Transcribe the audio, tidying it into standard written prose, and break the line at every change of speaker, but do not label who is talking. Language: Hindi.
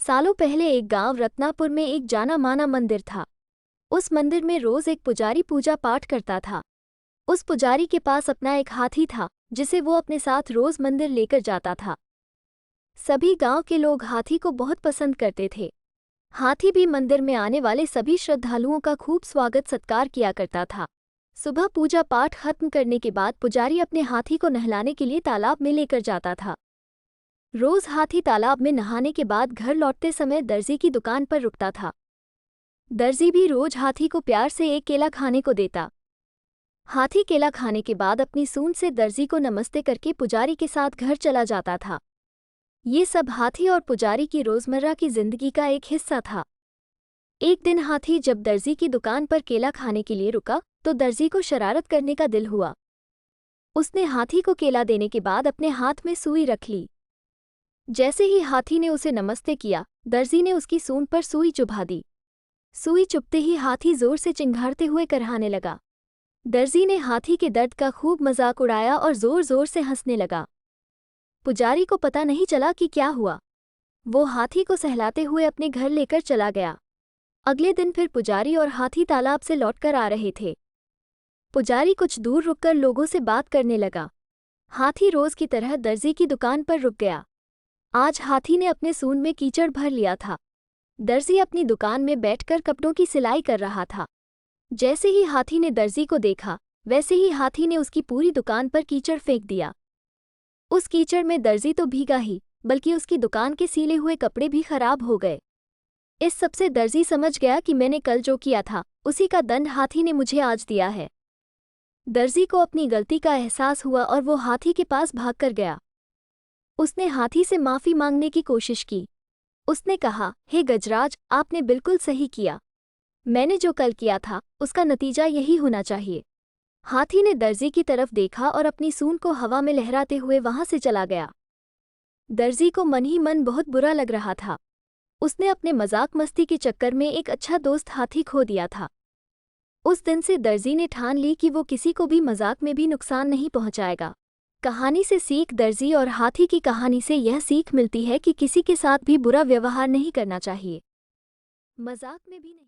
सालों पहले एक गांव रत्नापुर में एक जाना माना मंदिर था। उस मंदिर में रोज एक पुजारी पूजा पाठ करता था। उस पुजारी के पास अपना एक हाथी था जिसे वो अपने साथ रोज मंदिर लेकर जाता था। सभी गांव के लोग हाथी को बहुत पसंद करते थे। हाथी भी मंदिर में आने वाले सभी श्रद्धालुओं का खूब स्वागत सत्कार किया करता था। सुबह पूजा पाठ खत्म करने के बाद पुजारी अपने हाथी को नहलाने के लिए तालाब में लेकर जाता था। रोज हाथी तालाब में नहाने के बाद घर लौटते समय दर्जी की दुकान पर रुकता था। दर्जी भी रोज हाथी को प्यार से एक केला खाने को देता। हाथी केला खाने के बाद अपनी सूंड से दर्जी को नमस्ते करके पुजारी के साथ घर चला जाता था। ये सब हाथी और पुजारी की रोजमर्रा की जिंदगी का एक हिस्सा था। एक दिन हाथी जब दर्जी की दुकान पर केला खाने के लिए रुका तो दर्जी को शरारत करने का दिल हुआ। उसने हाथी को केला देने के बाद अपने हाथ में सुई रख ली। जैसे ही हाथी ने उसे नमस्ते किया, दर्जी ने उसकी सूंड पर सुई चुभा दी। सुई चुभते ही हाथी जोर से चिंघाड़ते हुए करहाने लगा। दर्जी ने हाथी के दर्द का खूब मजाक उड़ाया और जोर जोर से हंसने लगा। पुजारी को पता नहीं चला कि क्या हुआ। वो हाथी को सहलाते हुए अपने घर लेकर चला गया। अगले दिन फिर पुजारी और हाथी तालाब से लौटकर आ रहे थे। पुजारी कुछ दूर रुककर लोगों से बात करने लगा। हाथी रोज की तरह दर्जी की दुकान पर रुक गया। आज हाथी ने अपने सूंड में कीचड़ भर लिया था। दर्जी अपनी दुकान में बैठकर कपड़ों की सिलाई कर रहा था। जैसे ही हाथी ने दर्जी को देखा, वैसे ही हाथी ने उसकी पूरी दुकान पर कीचड़ फेंक दिया। उस कीचड़ में दर्जी तो भीगा ही, बल्कि उसकी दुकान के सीले हुए कपड़े भी खराब हो गए। इस सबसे दर्जी समझ गया कि मैंने कल जो किया था, उसी का दंड हाथी ने मुझे आज दिया है। दर्जी को अपनी गलती का एहसास हुआ और वो हाथी के पास भागकर गया। उसने हाथी से माफ़ी मांगने की कोशिश की। उसने कहा, हे गजराज, आपने बिल्कुल सही किया। मैंने जो कल किया था उसका नतीजा यही होना चाहिए। हाथी ने दर्जी की तरफ देखा और अपनी सूंड को हवा में लहराते हुए वहां से चला गया। दर्जी को मन ही मन बहुत बुरा लग रहा था। उसने अपने मजाक मस्ती के चक्कर में एक अच्छा दोस्त हाथी खो दिया था। उस दिन से दर्जी ने ठान ली कि वो किसी को भी मजाक में भी नुकसान नहीं पहुंचाएगा। कहानी से सीख। दर्जी और हाथी की कहानी से यह सीख मिलती है कि किसी के साथ भी बुरा व्यवहार नहीं करना चाहिए, मजाक में भी नहीं।